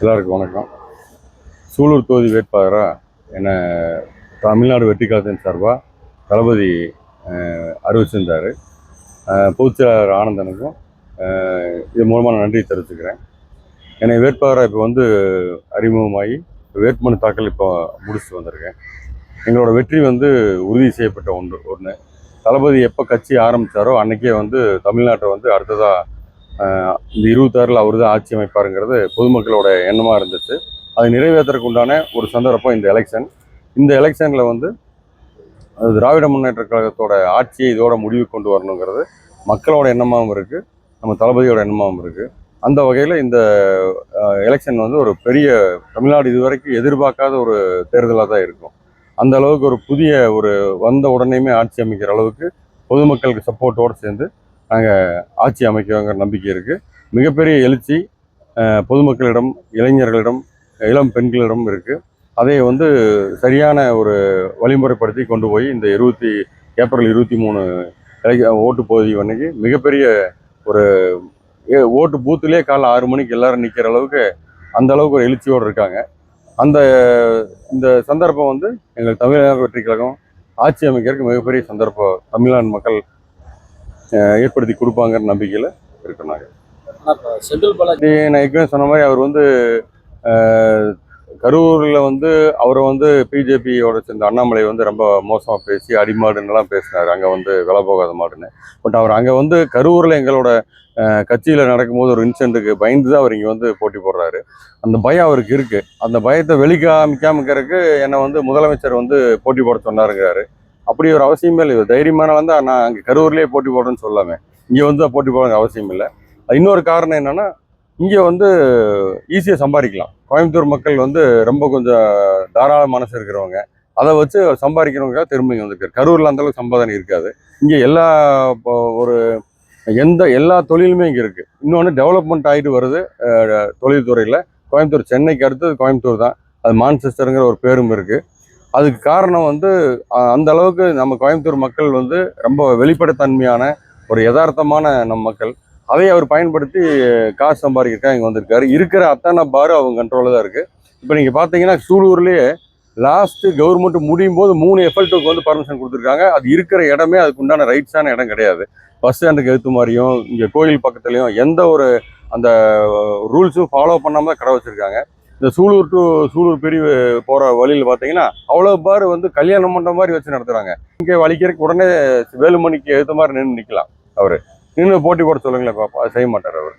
எல்லாருக்கும் வணக்கம். சூலூர் தொகுதி வேட்பாளராக என்ன தமிழ்நாடு வெற்றி கழகத்தின் சார்பாக தளபதி அறிவிச்சிருந்தார். பொதுச்செயலாளர் ஆனந்தனுக்கும் இது மூலமாக நன்றி தெரிவிச்சுக்கிறேன். என்னை வேட்பாளராக இப்போ அறிமுகமாகி வேட்புமனு தாக்கல் இப்போ முடிச்சுட்டு வந்திருக்கேன். எங்களோட வெற்றி உறுதி செய்யப்பட்ட ஒன்று. தளபதி எப்போ கட்சி ஆரம்பித்தாரோ அன்றைக்கே தமிழ்நாட்டை அடுத்ததாக இந்த 26 அவர் தான் ஆட்சி அமைப்பாருங்கிறது பொதுமக்களோட எண்ணமாக இருந்துச்சு. அதை நிறைவேற்றுறதுக்கு உண்டான ஒரு சந்தர்ப்பம் இந்த எலெக்ஷன். இந்த எலெக்ஷனில் திராவிட முன்னேற்ற கழகத்தோட ஆட்சியை இதோட முடிவு கொண்டு வரணுங்கிறது மக்களோட எண்ணமாகவும் இருக்குது, நம்ம தளபதியோட எண்ணமாகவும் இருக்குது. அந்த வகையில் இந்த எலெக்ஷன் ஒரு பெரிய தமிழ்நாடு இதுவரைக்கும் எதிர்பார்க்காத ஒரு தேர்தலாக தான் இருக்கும். அந்த அளவுக்கு ஒரு புதிய வந்த உடனேயுமே ஆட்சி அமைக்கிற அளவுக்கு பொதுமக்களுக்கு சப்போர்ட்டோடு சேர்ந்து நாங்கள் ஆட்சி அமைக்கங்கிற நம்பிக்கை இருக்குது. மிகப்பெரிய எழுச்சி பொதுமக்களிடம், இளைஞர்களிடம், இளம் பெண்களிடம் இருக்குது. அதை சரியான ஒரு வழிமுறைப்படுத்தி கொண்டு போய் இந்த ஏப்ரல் 23 ஓட்டு பதிவு அன்னைக்கு மிகப்பெரிய ஒரு ஓட்டு பூத்துலேயே காலைல 6 மணிக்கு எல்லாரும் நிற்கிற அளவுக்கு அந்த அளவுக்கு ஒரு எழுச்சியோடு இருக்காங்க. இந்த சந்தர்ப்பம் எங்கள் தமிழ்நாடு வெற்றி கழகம் ஆட்சி அமைக்கிறதுக்கு மிகப்பெரிய சந்தர்ப்பம் தமிழ்நாடு மக்கள் ஏற்படுத்தி கொடுப்பாங்கிற நம்பிக்கையில் இருக்கோம். நான் ஏற்கனவே சொன்ன மாதிரி அவர் கரூரில் அவரை பிஜேபியோட சேர்ந்த அண்ணாமலை ரொம்ப மோசமாக பேசி அடிமாடுன்னெலாம் பேசினார். அங்கே விலை போகாத மாடுன்னு. பட் அவர் அங்கே கரூரில் எங்களோட கட்சியில் நடக்கும்போது ஒரு இன்சிடென்ட்டுக்கு பயந்து தான் அவர் இங்கே போட்டி போடுறாரு. அந்த பயம் அவருக்கு இருக்குது. அந்த பயத்தை வெளிக்காமிக்கிறதுக்கு என்னை முதலமைச்சர் போட்டி போட சொன்னாருங்கிறாரு. அப்படி ஒரு அவசியமே இல்லை. தைரியமான நான் அங்கே கரூர்லேயே போட்டி போடுறேன்னு சொல்லாமல் இங்கே போட்டி போடுற அவசியம் இல்லை. இன்னொரு காரணம் என்னென்னா, இங்கே ஈஸியாக சம்பாதிக்கலாம். கோயம்புத்தூர் மக்கள் ரொம்ப கொஞ்சம் தாராள மனசு இருக்கிறவங்க, அதை வச்சு சம்பாதிக்கிறவங்க திரும்ப இங்கே வந்துருக்காரு. கரூரில் அந்தளவுக்கு சம்பாதனை இருக்காது. இங்கே எல்லா தொழிலுமே இங்கே இருக்குது. இன்னொன்று டெவலப்மெண்ட் ஆகிட்டு வருது தொழில்துறையில். கோயம்புத்தூர், சென்னைக்கு அடுத்தது கோயம்புத்தூர் தான். அது மான்செஸ்டருங்கிற ஒரு பேரும் இருக்குது. அதுக்கு காரணம் அந்த அளவுக்கு நம்ம கோயம்புத்தூர் மக்கள் ரொம்ப வெளிப்படைத்தன்மையான ஒரு யதார்த்தமான நம் மக்கள். அதை அவர் பயன்படுத்தி காசு சம்பாதிக்கிறதுக்காக இங்கே வந்திருக்காரு. இருக்கிற அத்தனை பாரு அவங்க கண்ட்ரோலில் தான் இருக்குது. இப்போ நீங்கள் பார்த்தீங்கன்னா சூலூர்லேயே லாஸ்ட்டு கவர்மெண்ட் முடியும் போது 3 எஃப்எல்ட்டுக்கு பர்மிஷன் கொடுத்துருக்காங்க. அது இருக்கிற இடமே அதுக்கு உண்டான ரைட்ஸான இடம் கிடையாது. பஸ் ஸ்டாண்டுக்கு எடுத்து மாதிரியும் இங்கே கோயில் பக்கத்துலேயும் எந்த ஒரு அந்த ரூல்ஸும் ஃபாலோ பண்ணாமல் தான் கடை வச்சுருக்காங்க. இந்த சூலூர் டு சூலூர் பிரிவு போகிற வழியில் பார்த்தீங்கன்னா அவ்வளோ பார் கல்யாண மண்டபம் மாதிரி வச்சு நடத்துகிறாங்க. இங்கே வலிக்கிறதுக்கு உடனே வேலுமணிக்கு எடுத்த மாதிரி நின்று நிற்கலாம். அவர் நின்று போட்டி போட சொல்லுங்களேன் பாப்பா, செய்ய மாட்டார் அவர்.